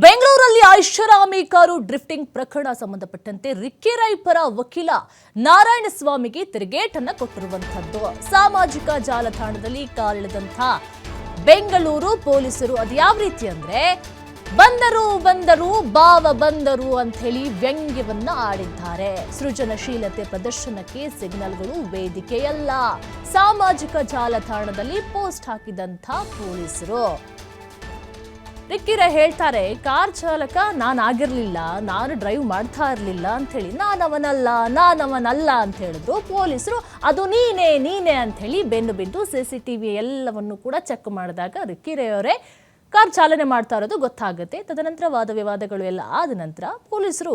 ಬೆಂಗಳೂರಲ್ಲಿ ಐಷಾರಾಮಿ car drifting ಪ್ರಕರಣ ಸಂಬಂಧಪಟ್ಟಂತೆ ರಿಕ್ಕಿ ರೈ ಪರ ವಕೀಲ ನಾರಾಯಣಸ್ವಾಮಿಗೆ ತಿರುಗೇಟನ್ನ ಕೊಟ್ಟಿರುವಂತದ್ದು. ಸಾಮಾಜಿಕ ಜಾಲತಾಣದಲ್ಲಿ ಕಾಲಿಳಿದಂತ ಬೆಂಗಳೂರು ಪೊಲೀಸರು ಅದ್ಯಾವ ರೀತಿ ಅಂದ್ರೆ ಬಂದರು ಬಾವ ಬಂದರು ಅಂತ ಹೇಳಿ ವ್ಯಂಗ್ಯವನ್ನ ಆಡಿದ್ದಾರೆ. ಸೃಜನಶೀಲತೆ ಪ್ರದರ್ಶನಕ್ಕೆ ಸಿಗ್ನಲ್ಗಳು ವೇದಿಕೆಯಲ್ಲ. ಸಾಮಾಜಿಕ ಜಾಲತಾಣದಲ್ಲಿ ಪೋಸ್ಟ್ ಹಾಕಿದಂತ ಪೊಲೀಸರು ರಿಕ್ಕಿ ರೈ ಹೇಳ್ತಾರೆ, ಕಾರ್ ಚಾಲಕ ನಾನಾಗಿರ್ಲಿಲ್ಲ, ನಾನು ಡ್ರೈವ್ ಮಾಡ್ತಾ ಇರಲಿಲ್ಲ ಅಂತ ಹೇಳಿ ನಾನವನಲ್ಲ ಅಂತ ಹೇಳಿದ್ರು. ಪೊಲೀಸರು ಅದು ನೀನೇ ಅಂತ ಹೇಳಿ ಬೆನ್ನು ಬಿದ್ದು ಸಿಸಿಟಿವಿ ಎಲ್ಲವನ್ನು ಕೂಡ ಚೆಕ್ ಮಾಡಿದಾಗ ರಿಕ್ಕಿ ರೈ ಅವರೇ ಕಾರ್ ಚಾಲನೆ ಮಾಡ್ತಾ ಇರೋದು ಗೊತ್ತಾಗುತ್ತೆ. ತದನಂತರ ವಾದ ವಿವಾದಗಳು ಎಲ್ಲ ಆದ ನಂತರ ಪೊಲೀಸರು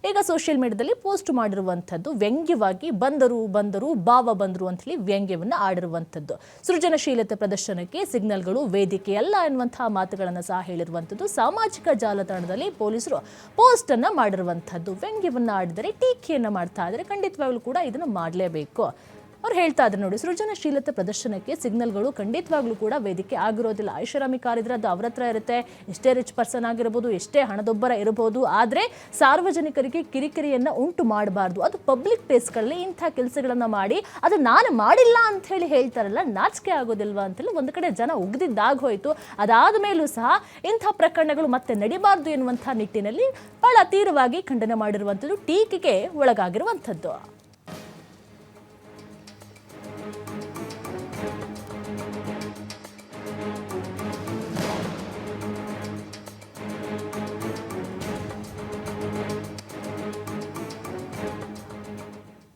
ಈಗ ಸೋಷಿಯಲ್ ಮೀಡಿಯಾದಲ್ಲಿ ಪೋಸ್ಟ್ ಮಾಡಿರುವಂಥದ್ದು ವ್ಯಂಗ್ಯವಾಗಿ ಬಂದರು ಬಾವ ಬಂದರು ಅಂತ ಹೇಳಿ ವ್ಯಂಗ್ಯವನ್ನು ಆಡಿರುವಂಥದ್ದು. ಸೃಜನಶೀಲತೆ ಪ್ರದರ್ಶನಕ್ಕೆ ಸಿಗ್ನಲ್ಗಳು ವೇದಿಕೆಯಲ್ಲ ಎನ್ನುವಂತಹ ಮಾತುಗಳನ್ನು ಸಹ ಹೇಳಿರುವಂಥದ್ದು. ಸಾಮಾಜಿಕ ಜಾಲತಾಣದಲ್ಲಿ ಪೊಲೀಸರು ಪೋಸ್ಟ್ ಅನ್ನ ಮಾಡಿರುವಂಥದ್ದು. ವ್ಯಂಗ್ಯವನ್ನು ಆಡಿದರೆ ಟೀಕೆಯನ್ನು ಮಾಡ್ತಾ ಇದ್ದಾರೆ, ಖಂಡಿತವಾಗ್ಲೂ ಕೂಡ ಇದನ್ನು ಮಾಡಲೇಬೇಕು. ಅವ್ರು ಹೇಳ್ತಾ ಇದ್ರು ನೋಡಿ, ಸೃಜನಶೀಲತೆ ಪ್ರದರ್ಶನಕ್ಕೆ ಸಿಗ್ನಲ್ಗಳು ಖಂಡಿತವಾಗ್ಲೂ ಕೂಡ ವೇದಿಕೆ ಆಗಿರೋದಿಲ್ಲ. ಐಷಾರಾಮಿ ಕಾರ್ ಇದ್ರೆ ಅದು ಅವ್ರ ಹತ್ರ ಇರುತ್ತೆ, ಎಷ್ಟೇ ರಿಚ್ ಪರ್ಸನ್ ಆಗಿರ್ಬೋದು, ಎಷ್ಟೇ ಹಣದೊಬ್ಬರ ಇರಬಹುದು, ಆದರೆ ಸಾರ್ವಜನಿಕರಿಗೆ ಕಿರಿಕಿರಿಯನ್ನು ಉಂಟು ಮಾಡಬಾರ್ದು. ಅದು ಪಬ್ಲಿಕ್ ಪ್ಲೇಸ್ಗಳಲ್ಲಿ ಇಂಥ ಕೆಲಸಗಳನ್ನ ಮಾಡಿ ಅದು ನಾನು ಮಾಡಿಲ್ಲ ಅಂತ ಹೇಳಿ ಹೇಳ್ತಾರಲ್ಲ, ನಾಚಿಕೆ ಆಗೋದಿಲ್ವಾ ಅಂತೇಳಿ ಒಂದು ಕಡೆ ಜನ ಉಗ್ದಿದ್ದಾಗೋಯ್ತು. ಅದಾದ ಮೇಲೂ ಸಹ ಇಂಥ ಪ್ರಕರಣಗಳು ಮತ್ತೆ ನಡಿಬಾರ್ದು ಎನ್ನುವಂಥ ನಿಟ್ಟಿನಲ್ಲಿ ಬಹಳ ತೀವ್ರವಾಗಿ ಖಂಡನೆ ಮಾಡಿರುವಂಥದ್ದು, ಟೀಕೆಗೆ ಒಳಗಾಗಿರುವಂಥದ್ದು.